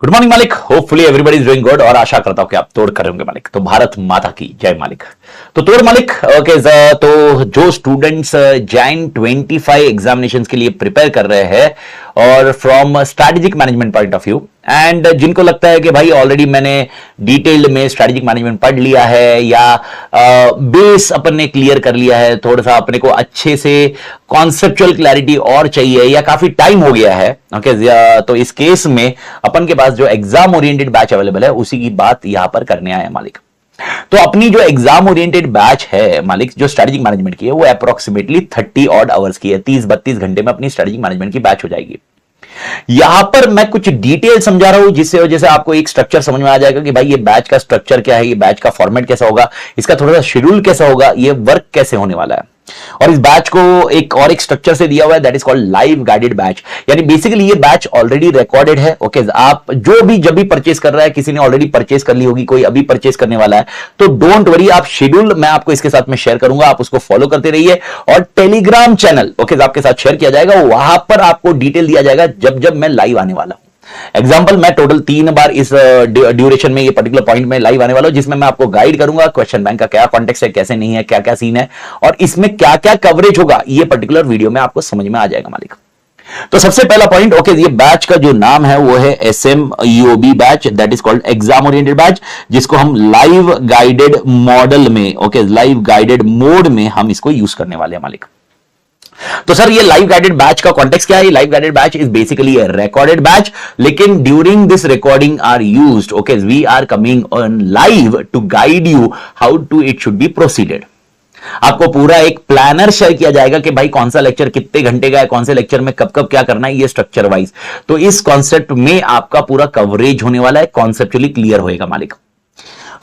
Good morning मालिक। Hopefully everybody is doing good और आशा करता हूं कि आप तोड़ कर होंगे मालिक। तो भारत माता की जय मालिक। तो तोड़ मालिक। ओके तो जो स्टूडेंट्स जैन 25 एग्जामिनेशंस के लिए प्रिपेयर कर रहे हैं और from strategic management point of view and जिनको लगता है कि भाई ऑलरेडी मैंने डिटेल्ड में स्ट्रैटेजिक मैनेजमेंट पढ़ लिया है या बेस अपन ने क्लियर कर लिया है, थोड़ा सा अपने को अच्छे से कॉन्सेप्चुअल क्लैरिटी और चाहिए या काफी टाइम हो गया है ओके तो इस केस में अपन के पास जो एग्जाम ओरिएंटेड बैच अवेलेबल है उसी की बात यहां पर करने आए मालिक। तो अपनी जो एग्जाम ओरिएंटेड बैच है मालिक, जो स्ट्रैटेजिक मैनेजमेंट की है वो अप्रोक्सीमेटली 30 ऑड आवर्स की है। 30-32 घंटे में अपनी स्ट्रैटेजिक मैनेजमेंट की बैच हो जाएगी। यहां पर मैं कुछ डिटेल समझा रहा हूं जिससे वजह से आपको एक स्ट्रक्चर समझ में आ जाएगा कि भाई ये बैच का स्ट्रक्चर क्या है, ये बैच का फॉर्मेट कैसा होगा, इसका थोड़ा सा शेड्यूल कैसा होगा, ये वर्क कैसे होने वाला है। और इस बैच को एक स्ट्रक्चर से दिया हुआ है that is called live guided batch. यानी बेसिकली ये बैच ऑलरेडी रिकॉर्डेड है। ओके आप जो भी जब भी परचेस कर रहा है, किसी ने ऑलरेडी परचेस कर ली होगी, कोई अभी परचेस करने वाला है, तो डोंट वरी, आप शेड्यूल मैं आपको इसके साथ में शेयर करूंगा, आप उसको फॉलो करते रहिए। और टेलीग्राम चैनल ओके आपके साथ शेयर किया जाएगा, वहां पर आपको डिटेल दिया जाएगा जब जब मैं लाइव आने वाला हूं। एग्जाम्पल मैं टोटल 3 बार इस ड्यूरेशन में ये पर्टिकुलर पॉइंट में लाइव आने वाला हूं, जिसमें मैं आपको गाइड करूंगा क्वेश्चन बैंक का क्या कॉन्टेक्स्ट है, कैसे नहीं है, क्या क्या सीन है और इसमें क्या क्या कवरेज होगा, ये पर्टिकुलर वीडियो में आपको समझ में आ जाएगा मालिक। तो सबसे पहला पॉइंट ओके ये बैच का जो नाम है वो है SMEOB batch, that is called exam oriented batch, जिसको हम लाइव गाइडेड मॉडल में ओके लाइव गाइडेड मोड में हम इसको यूज करने वाले हैं मालिक। तो सर ये लाइव गाइडेड बैच का कॉन्टेक्स्ट क्या है? Live guided batch is basically a recorded batch, लेकिन during this recording are used okay we are coming on live to guide you how to it should be proceeded. आपको पूरा एक planner share किया जाएगा कि भाई कौन सा लेक्चर कितने घंटे का है, कौन से लेक्चर में कब कब क्या करना है, ये स्ट्रक्चर वाइज। तो इस कॉन्सेप्ट में आपका पूरा कवरेज होने वाला है, कॉन्सेप्चुअली क्लियर होएगा मालिक।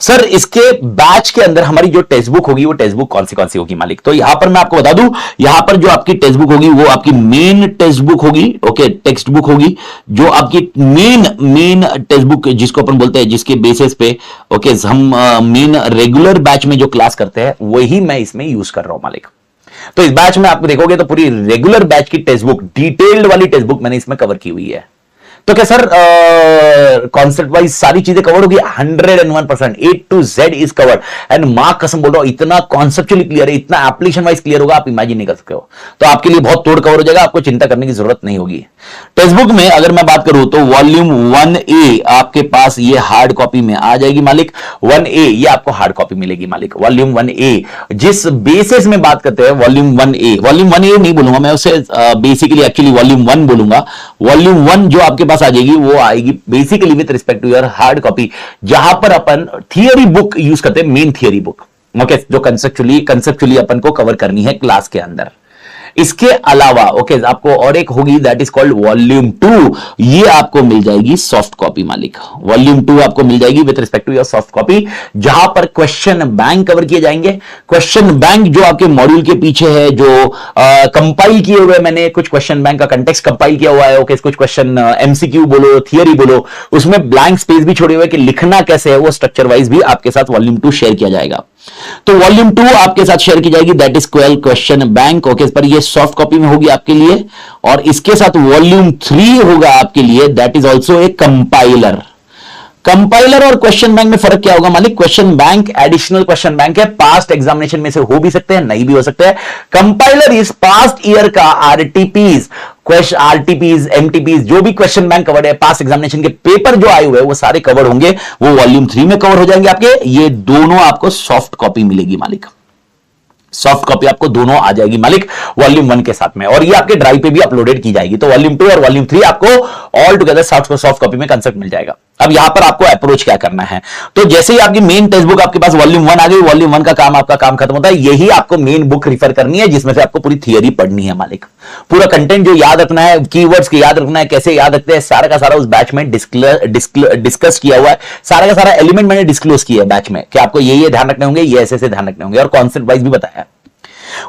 सर इसके बैच के अंदर हमारी जो टेक्स्ट बुक होगी वो टेक्स्ट बुक कौन सी होगी मालिक? तो यहां पर मैं आपको बता दूं, यहां पर जो आपकी टेक्स्ट बुक होगी वो आपकी मेन टेक्स्ट बुक होगी ओके टेक्स्ट बुक होगी, जो आपकी मेन टेक्स्ट बुक जिसको अपन बोलते हैं, जिसके बेसिस पे ओके हम मेन रेगुलर बैच में जो क्लास करते हैं वही मैं इसमें यूज कर रहा हूं मालिक। तो इस बैच में आपको देखोगे तो पूरी रेगुलर बैच की टेक्स्ट बुक, डिटेल्ड वाली टेक्स्ट बुक मैंने इसमें कवर की हुई है। तो क्या सर कॉन्सेप्ट वाइज सारी चीजें कवर होगी? 101% A to Z is covered and मां कसम बोल रहा हूं, इतना कॉन्सेप्चुअली क्लियर है, इतना एप्लीकेशन वाइज क्लियर होगा, आप इमेजिन नहीं कर सकते हो। तो आपके लिए बहुत तोड़ कवर हो जाएगा, आपको चिंता करने की जरूरत नहीं होगी। टेक्स्ट बुक में अगर मैं बात करूं तो वॉल्यूम 1A आपके पास ये हार्ड कॉपी में आ जाएगी मालिक। 1A ये आपको हार्ड कॉपी मिलेगी मालिक। वॉल्यूम 1A जिस बेसिस में बात करते हैं, वॉल्यूम 1A नहीं बोलूंगा मैं उसे, बेसिकली एक्चुअली वॉल्यूम 1 बोलूंगा। वॉल्यूम 1 जो आपके पास आ जाएगी वो आएगी basically with respect to your hard copy, जहां पर अपन थियरी बुक यूज करते हैं, मेन थियरी बुक ओके जो कंसेप्चुअली अपन को कवर करनी है क्लास के अंदर। इसके अलावा ओके आपको और एक होगी दैट इज कॉल्ड वॉल्यूम 2, ये आपको मिल जाएगी सॉफ्ट कॉपी मालिक। वॉल्यूम 2 आपको मिल जाएगी with respect to your soft copy, जहां पर क्वेश्चन बैंक कवर किए जाएंगे। क्वेश्चन बैंक जो आपके मॉड्यूल के पीछे है, जो कंपाइल किए हुए, मैंने कुछ क्वेश्चन बैंक का कंटेक्स्ट कंपाइल किया हुआ है ओके कुछ क्वेश्चन MCQ बोलो, थियरी बोलो, उसमें ब्लैंक स्पेस भी छोड़े हुए कि लिखना कैसे है, वो स्ट्रक्चर वाइज भी आपके साथ वॉल्यूम 2 शेयर किया जाएगा। तो वॉल्यूम 2 आपके साथ शेयर की जाएगी, that is question bank okay पर ये सॉफ्ट कॉपी में होगी आपके लिए। और इसके साथ वॉल्यूम 3 होगा आपके लिए, that is also a compiler. Compiler और क्वेश्चन बैंक में फर्क क्या होगा मालिक? Question bank additional question bank है, पास्ट एग्जामिनेशन में से हो भी सकते हैं, नहीं भी हो सकते हैं। कंपाइलर इज पास्ट ईयर का RTPs, MTPs जो भी क्वेश्चन बैंक कवर्ड है, पास्ट एग्जामिनेशन के पेपर जो आए हुए हैं वो सारे कवर होंगे, वो वॉल्यूम 3 में कवर हो जाएंगे आपके। ये दोनों आपको सॉफ्ट कॉपी मिलेगी मालिक, सॉफ्ट कॉपी आपको दोनों आ जाएगी मालिक वॉल्यूम 1 के साथ में, और ये आपके ड्राइव पे भी अपलोडेड की जाएगी। तो वॉल्यूम 2 और वॉल्यूम 3 आपको ऑल टुगेदर सॉफ्ट कॉपी में कंसेप्ट मिल जाएगा। अब यहां पर आपको अप्रोच क्या करना है, तो जैसे ही आपकी मेन टेक्स्ट बुक आपके पास वॉल्यूम 1 आ गई, वॉल्यूम 1 का काम आपका काम खत्म होता है। यही आपको मेन बुक रिफर करनी है जिसमें से आपको पूरी थियरी पढ़नी है मालिक। पूरा कंटेंट जो याद रखना है, कीवर्ड्स के याद रखना है, कैसे याद रखते हैं, सारा का सारा उस बैच में डिस्कस किया हुआ है। सारा का सारा एलिमेंट मैंने डिस्क्लोज किया है बैच में कि आपको ये ध्यान रखने होंगे, ये ऐसे ध्यान रखने होंगे, और कॉन्सेप्ट वाइज भी बताया।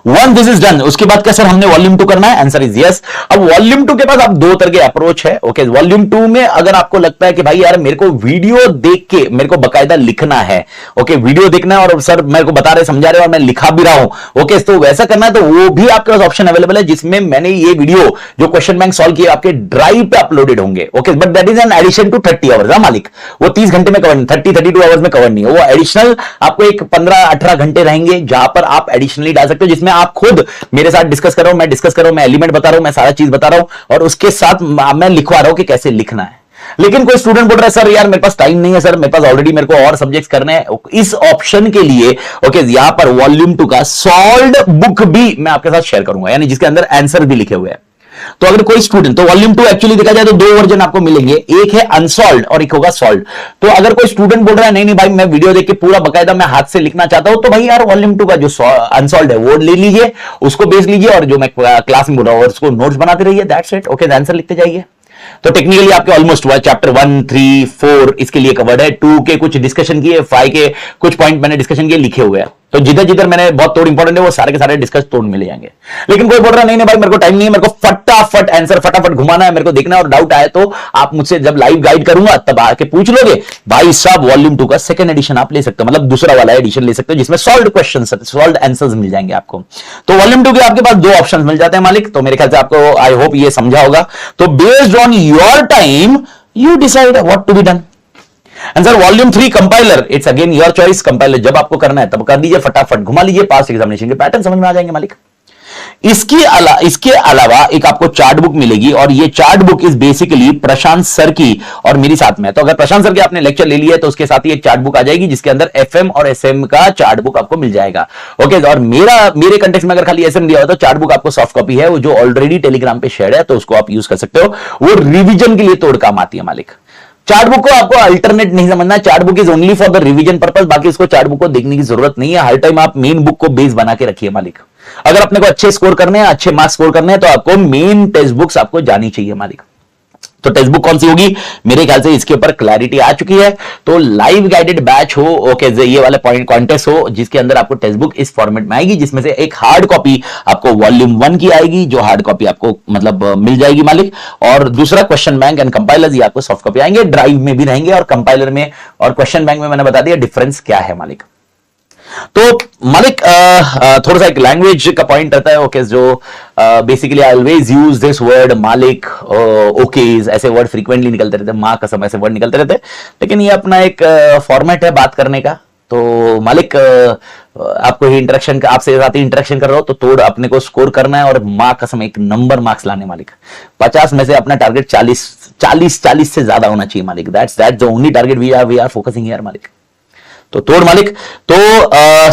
वन दिस इज डन, उसके बाद क्या सर हमने वॉल्यूम 2 करना है? Answer is yes. अब वॉल्यूम 2 के पास आप दो तरह के अप्रोच है। ओके, वॉल्यूम 2 में अगर आपको लगता है कि भाई यार मेरे को वीडियो देख के मेरे को बकायदा लिखना है, ओके वीडियो देखना है और सर मेरे को बता रहे समझा रहे और मैं लिखा भी रहा हूं, ओके तो वैसा करना है तो वो भी आपके पास ऑप्शन अवेलेबल है, जिसमें मैंने ये वीडियो जो क्वेश्चन बैंक सॉल्व किए आपके ड्राइव पे अपलोडेड होंगे। Okay, but that is an addition to 30 hours. मालिक वो 30 घंटे में कवर नहीं, 32 आवर्स में कवर नहीं है, वो एडिशनल आपको एक 15-18 घंटे रहेंगे जहां पर आप एडिशनली डाल सकते हो, जिसमें आप खुद मेरे साथ डिस्कस कर रहा हूं, मैं डिस्कस कर रहा हूं, मैं एलिमेंट बता रहा हूं, मैं सारा चीज बता रहा हूं और उसके साथ मैं लिखवा रहा हूं कि कैसे लिखना है। लेकिन कोई स्टूडेंट बोल रहा है सर यार मेरे पास टाइम नहीं है, सर मेरे पास ऑलरेडी मेरे को और सब्जेक्ट्स करने हैं, इस ऑप्शन के लिए ओके यहां पर वॉल्यूम 2 का सॉल्व्ड बुक भी मैं आपके साथ शेयर करूंगा, यानी जिसके अंदर आंसर भी लिखे हुए हैं। तो अगर कोई स्टूडेंट, तो वॉल्यूम 2 एक्चुअली देखा जाए तो दो वर्जन आपको मिलेंगे, एक है अनसॉल्व्ड और एक होगा सॉल्व्ड। तो अगर कोई स्टूडेंट बोल रहा है नहीं नहीं भाई मैं वीडियो देख के पूरा बकायदा मैं हाथ से लिखना चाहता हूं, तो भाई यार वॉल्यूम 2 का जो अनसॉल्व्ड है वो ले लीजिए, उसको बेच लीजिए और जो मैं क्लास में बोल रहा हूं उसको नोट्स बनाते रहिए, दैट्स इट। ओके, आंसर लिखते जाइए। तो टेक्निकली आपके ऑलमोस्ट हुआ, चैप्टर 1, 3, 4 इसके लिए कवर्ड है, 2 के कुछ डिस्कशन किए, 5 के कुछ पॉइंट मैंने डिस्कशन किए, लिखे हुए हैं। तो जिधर जिधर मैंने बहुत तोड़ इंपॉर्टेंट है वो सारे के सारे डिस्कस तोड़ मिल जाएंगे। लेकिन कोई बोल रहा नहीं नहीं भाई मेरे को टाइम नहीं है, मेरे को फटाफट आंसर फटाफट घुमाना है, मेरे को देखना है और डाउट आए तो आप मुझसे जब लाइव गाइड करूंगा तब आके पूछ लोगे। भाई साहब वॉल्यूम 2 का सेकंड एडिशन आप ले सकते हो, मतलब दूसरा वाला एडिशन ले सकते हो जिसमें सॉल्व्ड क्वेश्चंस, सॉल्व्ड आंसर्स मिल जाएंगे आपको। तो वॉल्यूम 2 के आपके पास दो ऑप्शंस मिल जाते हैं मालिक। तो मेरे ख्याल से आपको आई होप ये समझा होगा। तो based on your time you decide what to be done. Answer volume 3 compiler, it's again your choice. Compiler जब आपको करना है तब कर दीजिए, फटाफट घुमा लीजिए, पास एग्जामिनेशन के पैटर्न समझ में आ जाएंगे मालिक। इसके अलावा एक आपको चार्ट बुक मिलेगी और ये chart book is basically Prashant sir की और मेरी साथ में। तो अगर प्रशांत सर के आपने लेक्चर ले लिया है तो उसके साथ ही एक चार्ट बुक आ जाएगी जिसके अंदर एफएम और एसएम का चार्ट बुक आपको मिल जाएगा। ओके, और मेरे कंटेक्स्ट में अगर खाली एसएम दिया हो तो चार्ट बुक आपको सॉफ्ट कॉपी है वो जो ऑलरेडी टेलीग्राम पे शेयर है, तो उसको आप यूज कर सकते हो, वो रिविजन के लिए तोड़ काम आती है मालिक। चार्ट बुक को आपको अल्टरनेट नहीं समझना, chart book is only for the revision purpose, बाकी इसको चार्ट बुक को देखने की जरूरत नहीं है। हर टाइम आप मेन बुक को बेस बना के रखिए मालिक। अगर अपने को अच्छे स्कोर करने हैं, अच्छे मार्क्स स्कोर करने हैं तो आपको मेन टेक्स्ट बुक्स आपको जानी चाहिए मालिक। तो टेक्स्ट बुक कौन सी होगी? मेरे ख्याल से इसके ऊपर क्लैरिटी आ चुकी है। तो लाइव गाइडेड बैच हो, ओके ये वाले पॉइंट कॉन्टेस्ट हो जिसके अंदर आपको टेक्स्ट बुक इस फॉर्मेट में आएगी, जिसमें से एक हार्ड कॉपी आपको वॉल्यूम 1 की आएगी, जो हार्ड कॉपी आपको मतलब मिल जाएगी मालिक, और दूसरा क्वेश्चन बैंक एंड कंपाइलर ये आपको सॉफ्ट कॉपी आएंगे, ड्राइव में भी रहेंगे और कंपाइलर में और क्वेश्चन बैंक में मैंने बता दिया डिफरेंस क्या है मालिक। तो मालिक थोड़ा सा एक लैंग्वेज का पॉइंट रहता है, ओके जो basically I always use this word मालिक, ओकेज, ऐसे वर्ड फ्रीक्वेंटली निकलते रहते हैं, मां कसम ऐसे वर्ड निकलते रहते हैं, लेकिन ये अपना एक फॉर्मेट है बात करने का। तो मालिक आपको ही इंटरेक्शन, आपसे साथ ही इंटरेक्शन कर रहा हो तो तोड़ अपने को स्कोर करना है और मां कसम एक नंबर मार्क्स लाने मालिक। 50 में से अपना टारगेट 40 से ज्यादा होना चाहिए मालिक। That's the only target we are focusing here मालिक। तो तोड़ मालिक। तो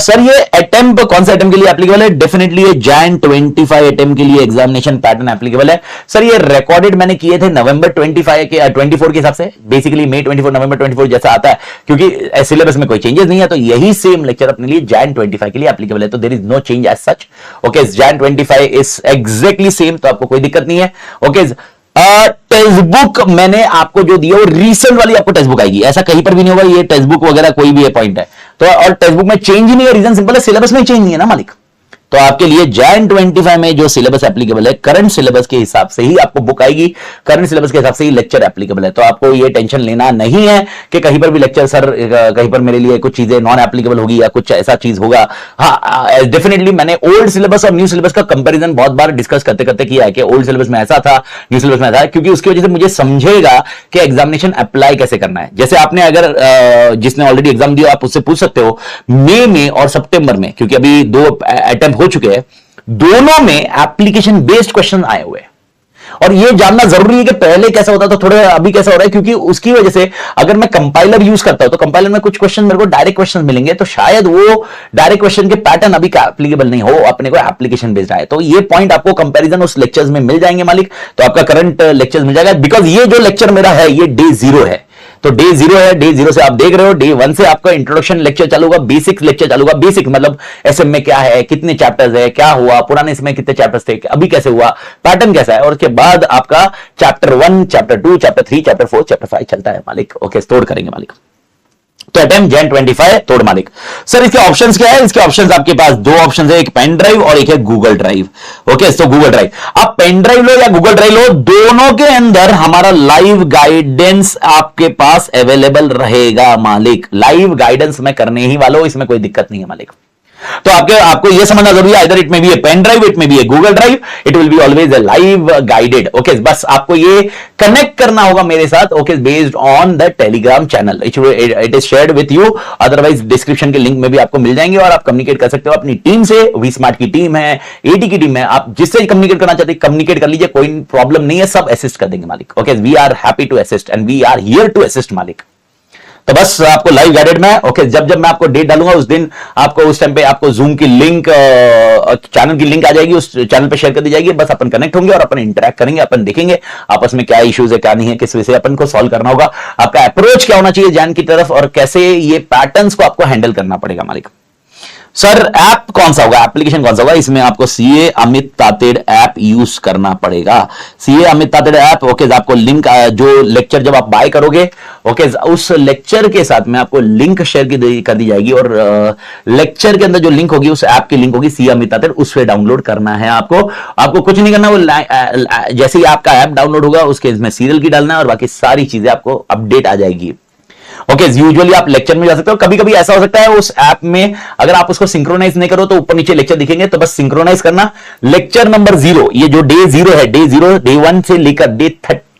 सर ये अटेम्प्ट कौन सा अटेम्प्ट के लिए एप्लीकेबल है? डेफिनेटली ये जैन 25 अटेम्प्ट के लिए एग्जामिनेशन पैटर्न एप्लीकेबल है। सर ये रिकॉर्डेड मैंने किए थे नवंबर 24 के हिसाब से, बेसिकली मई 24 नवंबर 24 जैसा आता है, क्योंकि सिलेबस में कोई चेंजेस नहीं है, तो यही सेम लेक्चर अपने लिए जैन 25 के लिए एप्लीकेबल है। तो there is no change as such. Okay, Jain 25 is exactly same, तो आपको कोई दिक्कत नहीं है। ओके, टेक्स्ट बुक मैंने आपको जो दिया वो रीसेंट वाली आपको टेक्स्ट बुक आएगी, ऐसा कहीं पर भी नहीं होगा ये टेक्स्ट बुक वगैरह कोई भी पॉइंट है। तो और टेक्स्ट बुक में चेंज ही नहीं है, रीजन सिंपल है, सिलेबस में चेंज नहीं है ना मालिक। तो आपके लिए जैन 25 में जो सिलेबस एप्लीकेबल है, करंट सिलेबस के हिसाब से ही आपको बुक आएगी, करंट सिलेबस के हिसाब से ही लेक्चर एप्लीकेबल है। तो आपको ये टेंशन लेना नहीं है कि कहीं पर भी लेक्चर सर कहीं पर मेरे लिए कुछ चीजें नॉन एप्लीकेबल होगी या कुछ ऐसा चीज होगा। हाँ डेफिनेटली मैंने ओल्ड सिलेबस और न्यू सिलेबस का कंपेरिजन बहुत बार डिस्कस करते करते किया है कि ओल्ड सिलेबस में ऐसा था, न्यू सिलेबस में ऐसा है, क्योंकि उसकी वजह से मुझे समझेगा कि एग्जामिनेशन अप्लाई कैसे करना है। जैसे आपने अगर जिसने ऑलरेडी एग्जाम दिया आप उससे पूछ सकते हो मई में और सितंबर में, क्योंकि अभी 2 अटेम्प्ट हो चुके हैं, दोनों में एप्लीकेशन बेस्ड क्वेश्चन आए हुए हैं। और यह जानना जरूरी है कि पहले कैसा होता था, थोड़ा अभी कैसा हो रहा है, क्योंकि उसकी वजह से अगर मैं कंपाइलर यूज करता हूं तो कंपाइलर में कुछ क्वेश्चन मेरे को डायरेक्ट क्वेश्चन मिलेंगे, तो शायद वो डायरेक्ट क्वेश्चन के पैटर्न अभी एप्लीकेबल नहीं हो, अपने को एप्लीकेशन बेस्ड आए। तो ये पॉइंट आपको कंपैरिजन उस लेक्चर्स में मिल जाएंगे मालिक। तो आपका करंट लेक्चर्स मिल जाएगा, बिकॉज ये जो लेक्चर मेरा है ये डे 0 है। तो डे 0 है, डे 0 से आप देख रहे हो, डे 1 से आपका इंट्रोडक्शन लेक्चर चालू होगा, बेसिक लेक्चर चालू होगा। बेसिक मतलब एसएम में क्या है, कितने चैप्टर्स है, क्या हुआ, पुराने इसमें कितने चैप्टर्स थे, अभी कैसे हुआ, पैटर्न कैसा है, और उसके बाद आपका chapter 1, chapter 2, chapter 3, chapter 4, chapter 5 चलता है मालिक। ओके, स्टोर करेंगे मालिक। तो अटेम्प्ट जैन 25 तोड़ मालिक। सर इसके ऑप्शंस क्या है? इसके ऑप्शंस आपके पास दो ऑप्शंस है, एक पेन ड्राइव और एक है गूगल ड्राइव। ओके, तो गूगल ड्राइव, आप पेन ड्राइव लो या गूगल ड्राइव लो, दोनों के अंदर हमारा लाइव गाइडेंस आपके पास अवेलेबल रहेगा मालिक। लाइव गाइडेंस मैं करने ही वाला हूं, इसमें कोई दिक्कत नहीं है मालिक। तो आपको यह समझना जरूरी है, इधर इट में भी है पेन ड्राइव, इट में भी है Google drive, it will be always a live guided. Okay, बस आपको ये कनेक्ट करना होगा मेरे साथ, okay, based on the Telegram channel, it is shared with you, otherwise description के लिंक में भी आपको मिल जाएंगे और आप कम्युनिकेट कर सकते हो अपनी टीम से। वी स्मार्ट की टीम है, एटी की टीम है, आप जिससे कम्युनिकेट करना चाहते हैं कम्युनिकेट कर लीजिए, कोई प्रॉब्लम नहीं है, सब असिस्ट कर देंगे मालिक। Okay, we are happy to assist and we are here to assist मालिक। तो बस आपको लाइव गाइडेड में, ओके, जब जब मैं आपको डेट डालूंगा उस दिन आपको, उस टाइम पे आपको जूम की लिंक, चैनल की लिंक आ जाएगी, उस चैनल पे शेयर कर दी जाएगी। बस अपन कनेक्ट होंगे और अपन इंटरेक्ट करेंगे, अपन देखेंगे आपस में क्या इश्यूज है क्या नहीं है, किस विषय अपन को सॉल्व करना होगा, आपका अप्रोच क्या होना चाहिए जैन की तरफ और कैसे ये पैटर्न्स को आपको हैंडल करना पड़ेगा मालिक। सर ऐप कौन सा होगा, एप्लीकेशन कौन सा होगा? इसमें आपको CA Amit Tated app use करना पड़ेगा। CA Amit Tated app, okay, आपको लिंक, जो लेक्चर जब आप बाय करोगे, ओके, उस लेक्चर के साथ में आपको लिंक शेयर कर दी जाएगी और लेक्चर के अंदर जो लिंक होगी उस ऐप की लिंक होगी सीए अमित तातेड़, उससे डाउनलोड करना है आपको कुछ नहीं करना। वो जैसे ही आपका ऐप डाउनलोड होगा उसके इसमें सीरियल की डालना है और बाकी सारी चीजें आपको अपडेट आ जाएगी। ओके, यूजुअली आप लेक्चर में जा सकते हो, कभी कभी ऐसा हो सकता है उस ऐप में अगर आप उसको सिंक्रोनाइज नहीं करो तो ऊपर नीचे लेक्चर दिखेंगे, तो बस सिंक्रोनाइज करना। लेक्चर नंबर 0, ये जो डे 0 है, डे 1 से लेकर डे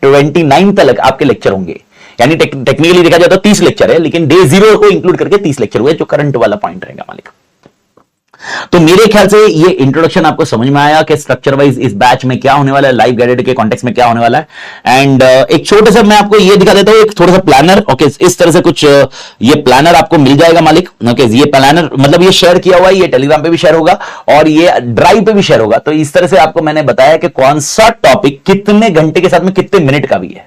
29 तक आपके लेक्चर होंगे, यानी टेक्निकली देखा जाए तो 30 लेक्चर है, लेकिन डे 0 को इंक्लूड करके 30 लेक्चर हुए, जो करंट वाला पॉइंट रहेगा मालिक। तो मेरे ख्याल से ये इंट्रोडक्शन आपको समझ में आया कि स्ट्रक्चर वाइज इस बैच में क्या होने वाला है, लाइव गाइडेड के कॉन्टेक्स्ट में क्या होने वाला है। एंड एक छोटे से मैं आपको ये दिखा देता हूं, एक थोड़ा सा प्लानर। ओके, इस तरह से कुछ ये प्लानर आपको मिल जाएगा मालिक। ओके, ये प्लानर मतलब ये शेयर किया हुआ है, ये टेलीग्राम पे भी शेयर होगा और ये ड्राइव पे भी शेयर होगा। तो इस तरह से आपको मैंने बताया कि कौन सा टॉपिक कितने घंटे के साथ में कितने मिनट का भी है।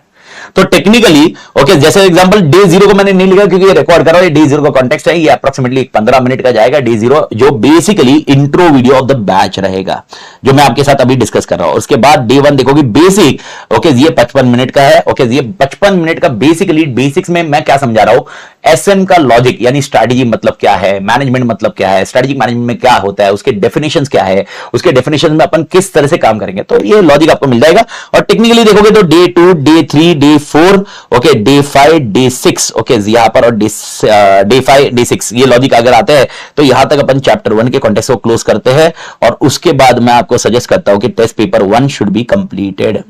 तो टेक्निकली, ओके, जैसे एग्जांपल डे 0 को मैंने नहीं लिखा क्योंकि ये रिकॉर्ड कर रहा हूं, ये डे 0 का कॉन्टेक्स्ट है, ये अप्रोक्सीमेटली 15 मिनट का जाएगा डे 0, जो basically intro video of the batch रहेगा, जो मैं आपके साथ अभी डिस्कस कर रहा हूं। उसके बाद डे 1 देखोगे बेसिक, ओके, ये 55 मिनट का है। ओके, ये 55 मिनट का बेसिकली बेसिक्स में मैं क्या समझा रहा हूं, एसएम का लॉजिक, यानी स्ट्रैटेजी मतलब क्या है, मैनेजमेंट मतलब क्या है, स्ट्रैटेजिक मैनेजमेंट में क्या होता है, उसके डेफिनेशंस क्या है, उसके डेफिनेशन में अपन किस तरह से काम करेंगे, तो ये लॉजिक आपको मिल जाएगा। और टेक्निकली देखोगे तो day 2, day 3, day 4, okay, day 5, day 6, okay, यहां पर, और डे 5, डे 6 ये लॉजिक अगर आते हैं तो यहां तक अपन चैप्टर 1 के कॉन्टेक्स्ट को क्लोज करते हैं और उसके बाद मैं आपको सजेस्ट करता हूं कि test paper 1 should be completed.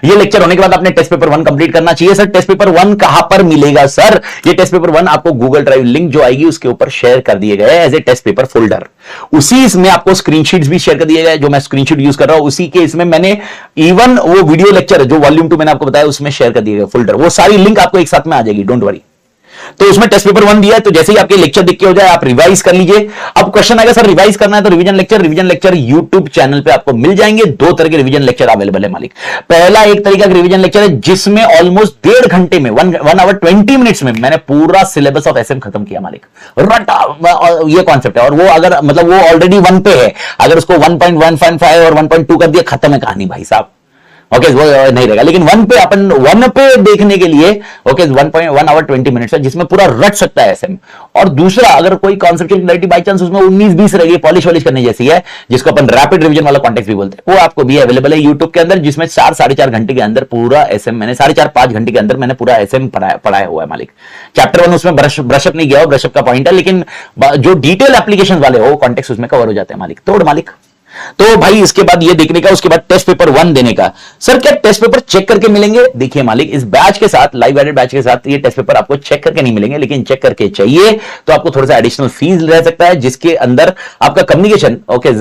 ये लेक्चर होने के बाद आपने टेस्ट पेपर 1 कंप्लीट करना चाहिए। सर टेस्ट पेपर 1 कहां पर मिलेगा? सर ये टेस्ट पेपर 1 आपको गूगल ड्राइव लिंक जो आएगी उसके ऊपर शेयर कर दिए गए as a test paper folder. उसी इसमें आपको स्क्रीनशीट्स भी शेयर कर दिए गए, जो मैं स्क्रीनशॉट यूज कर रहा हूं उसी के इसमें मैंने इवन वो वीडियो लेक्चर जो वॉल्यूम 2 मैंने आपको बताया उसमें शेयर कर दिए गए फोल्डर, वो सारी लिंक आपको एक साथ में आ जाएगी, डोंट वरी। तो उसमें टेस्ट पेपर 1 दिया है, तो जैसे ही आपके लेक्चर दिख के हो जाए आप रिवाइज कर लीजिए। अब क्वेश्चन आएगा सर रिवाइज करना है तो रिवीजन लेक्चर यूट्यूब चैनल पे आपको मिल जाएंगे। 2 तरह के रिवीजन लेक्चर अवेलेबल है मालिक। पहला एक तरीका का रिवीजन लेक्चर है जिसमें ऑलमोस्ट 1.5 घंटे में 1 आवर 20 मिनट्स में मैंने पूरा सिलेबस ऑफ एसएम खत्म किया मालिक। ये कॉन्सेप्ट है और वो अगर मतलब वो ऑलरेडी 1 पे है, अगर उसको 1.1.5 और 1.2 कर दिया खत्म है कहानी भाई साहब। ओके, वो नहीं रहेगा, लेकिन 1 पे अपन 1 पे देखने के लिए ओके 1 आवर 20 मिनट्स है जिसमें पूरा रट सकता है एसएम। और दूसरा अगर कोई कॉन्सेप्चुअल क्लैरिटी बाई चांस उसमें 19-20 रहेगी, पॉलिश करने जैसी है, जिसको अपन रैपिड रिवीजन वाला कॉन्टेक्स्ट भी बोलते हैं, वो आपको भी अवेलेबल है यूट्यूब के अंदर, जिसमें 4-4.5 घंटे के अंदर पूरा एसएम मैंने 4.5-5 घंटे के अंदर मैंने पूरा एसएम पढ़ाया हुआ है मालिक। चैप्टर 1 उसमें ब्रशअप नहीं गया, ब्रशअप का पॉइंट है, लेकिन जो डिटेल एप्लीकेशन वाले हो कॉन्टेक्स्ट उसमें कवर हो जाते हैं मालिक। तोड़ मालिक। तो भाई इसके बाद ये देखने का, उसके बाद टेस्ट पेपर 1 देने का। सर क्या टेस्ट पेपर चेक करके मिलेंगे? देखिए मालिक, इस बैच के साथ, लाइव गाइडेड बैच के साथ ये टेस्ट पेपर आपको चेक करके नहीं मिलेंगे, लेकिन चेक करके चाहिए तो आपको थोड़ा सा एडिशनल फीस रह सकता है, जिसके अंदर आपका कम्युनिकेशन ओके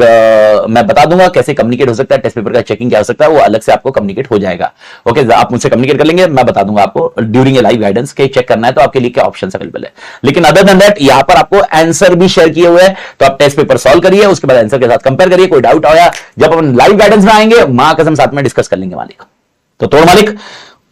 मैं बता दूंगा कैसे कम्युनिकेट हो सकता है, टेस्ट पेपर का चेकिंग क्या हो सकता है, वो अलग से आपको कम्युनिकेट हो जाएगा। ओके, आप मुझसे कम्युनिकेट कर लेंगे, मैं बता दूंगा आपको ड्यूरिंग ए लाइव गाइडेंस के चेक करना है तो आपके लिए क्या ऑप्शन अवेलेबल है। लेकिन अदर देन दैट यहां पर आपको आंसर भी शेयर किए हुए हैं, तो आप टेस्ट पेपर सॉल्व करिए, उसके बाद आंसर के साथ कंपेयर करिए। कोई डाउट आया जब अपन लाइव गाइडेंस में आएंगे, मां कसम साथ में डिस्कस कर लेंगे मालिक। तो तोड़ मालिक,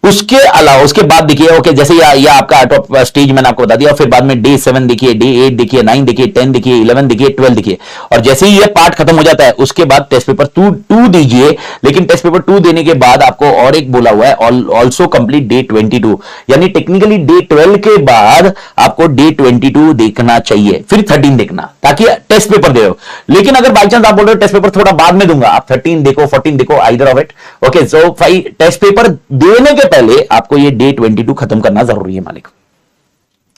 उसके अलावा उसके बाद देखिए, ओके, जैसे ये आपका आउट ऑफ स्टेज मैंने आपको बता दिया, और फिर बाद में डे 7 देखिए, डे 8 देखिए, 9 देखिए, 10 देखिए, 11 देखिए, 12 देखिए, और जैसे ही ये पार्ट खत्म हो जाता है उसके बाद टेस्ट पेपर 2 दीजिए। लेकिन टेस्ट पेपर 2 देने के बाद आपको और एक बोला हुआ है, ऑल्सो कंप्लीट डे 22, यानी टेक्निकली डे 12 के बाद आपको डे 22 देखना चाहिए, फिर 13 देखना, ताकि टेस्ट पेपर दे हो। लेकिन अगर बाई चांस आप बोल रहे हो टेस्ट पेपर थोड़ा बाद में दूंगा, आप 13 देखो, 14 देखो, either of it. Okay, so test paper देने के पहले आपको ये डे 22 खत्म करना जरूरी है मालिक।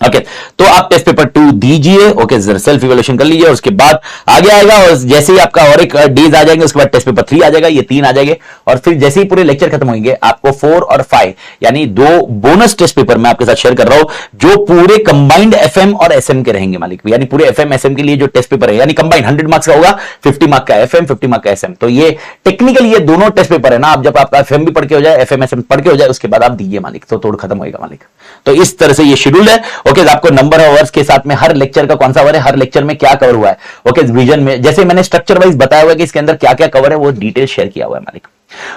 ओके, तो आप टेस्ट पेपर 2 दीजिए। ओके, सेल्फ इवैल्यूएशन कर लीजिए, उसके बाद आगे आएगा, और जैसे ही आपका और एक डेज आ जाएंगे उसके बाद टेस्ट पेपर 3 आ जाएगा, ये 3 आ जाएंगे, और फिर जैसे ही पूरे लेक्चर खत्म होंगे आपको 4 और 5 यानी 2 बोनस टेस्ट पेपर मैं आपके साथ शेयर कर रहा हूं, जो पूरे कंबाइंड एफएम और एसएम के रहेंगे मालिक। यानी पूरे एफएम एसएम के लिए जो टेस्ट पेपर है, यानी कंबाइंड 100 मार्क्स का होगा, 50 मार्क्स का एफएम, 50 मार्क्स का एसएम। तो ये टेक्निकली ये दोनों टेस्ट पेपर है ना, आप जब आपका एफएम भी पढ़ के हो जाए, एफएम एसएम पढ़ के हो जाए, उसके बाद आप दीजिए मालिक, तो तोड़ खत्म होगा मालिक। तो इस तरह से ये शेड्यूल है। ओके, आपको नंबर आवर्स के साथ में हर लेक्चर का कौन सा आवर है, हर लेक्चर में क्या कवर हुआ है, ओके, विजन में जैसे मैंने स्ट्रक्चर वाइज बताया हुआ है कि इसके अंदर क्या क्या कवर है, वो डिटेल शेयर किया हुआ है मालिक।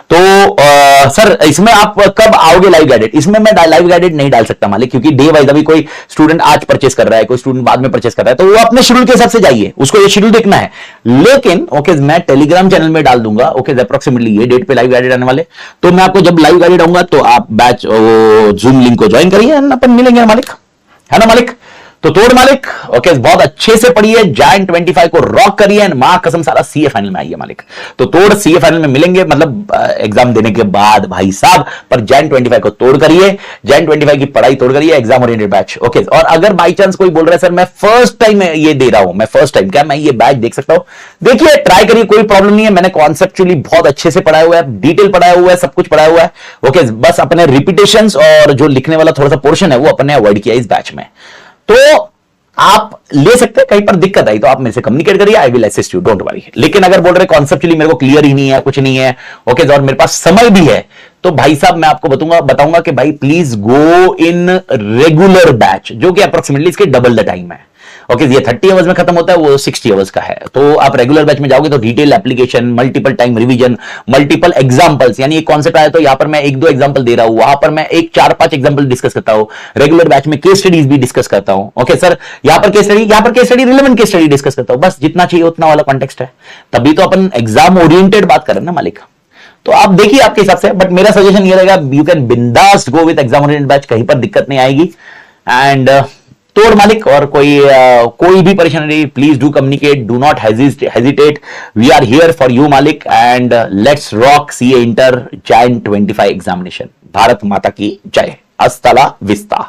तो सर इसमें आप कब आओगे लाइव गाइडेड? इसमें मैं लाइव गाइडेड नहीं डाल सकता मालिक, क्योंकि डे वाइज, अभी कोई स्टूडेंट आज परचेस कर रहा है, कोई स्टूडेंट बाद में परचेस कर रहा है, तो वो अपने शेड्यूल के हिसाब से जाइए, उसको ये शेड्यूल देखना है। लेकिन ओके, मैं टेलीग्राम चैनल में डाल दूंगा, ओके, अप्रोक्सीमेटली ये डेट पे लाइव गाइडेड आने वाले, तो मैं आपको जब लाइव गाइडेड आऊंगा तो आप बैच जूम लिंक को ज्वाइन करिए, अपन मिलेंगे मालिक, है ना मालिक। तो तोड़ मालिक, ओके, बहुत अच्छे से पढ़िए, जायंट 25 को रॉक करिए, मां कसम सारा सीए फाइनल में आइए मालिक। तो तोड़ सीए फाइनल में मिलेंगे, मतलब एग्जाम देने के बाद भाई साहब, पर जायंट 25 को तोड़ करिए, जायंट 25 की पढ़ाई तोड़ करिए, एग्जाम ओरिएंटेड बैच। ओके, और अगर बाई चांस कोई बोल रहा है सर मैं फर्स्ट टाइम ये दे रहा हूं, मैं फर्स्ट टाइम, क्या मैं ये बैच देख सकता हूं? देखिए, ट्राई करिए, कोई प्रॉब्लम नहीं है, मैंने कॉन्सेप्चुअली बहुत अच्छे से पढ़ाया हुआ है, डिटेल पढ़ाया हुआ है, सब कुछ पढ़ाया हुआ है। ओके, बस अपने रिपीटेशंस और जो लिखने वाला थोड़ा सा पोर्शन है वो अपने अवॉइड किया इस बैच में। तो आप ले सकते हैं, कहीं पर दिक्कत आई तो आप मेरे से कम्युनिकेट करिए, I will assist you, don't worry. लेकिन अगर बोल रहे कॉन्सेप्चुअली मेरे को क्लियर ही नहीं है, कुछ नहीं है, ओके, और मेरे पास समय भी है, तो भाई साहब मैं आपको बताऊंगा कि भाई please go in regular batch, जो कि अप्रोक्सीमेटली इसके डबल द टाइम है। ओके, ये 30 आवर्स में खत्म होता है, वो 60 आवर्स का है। तो आप रेगुलर बैच में जाओगे तो detail application, multiple time revision, multiple examples, यानी एक कॉन्सेप्ट आया तो यहां पर मैं 1-2 एग्जांपल दे रहा हूं, वहां पर मैं 4-5 एग्जांपल डिस्कस करता हूं। रेगुलर बैच में केस स्टडीज भी डिस्कस करता हूं। ओके सर, यहां पर case study relevant case study discuss करता हूं, बस जितना चाहिए उतना वाला कॉन्टेक्स्ट है। तभी तो अपन एग्जाम ओरिएंटेड बात कर रहे हैं ना मालिक। तो आप देखिए आपके हिसाब से, बट मेरा सजेशन ये रहेगा, यू कैन बिंदास go with exam oriented batch, कहीं पर दिक्कत नहीं आएगी। एंड तोड़ मालिक, और कोई भी परेशानी, please do communicate, do not hesitate, we are here for you मालिक, and let's rock CA inter giant 25 examination. Bharat माता की जय, अस्ताला विस्ता।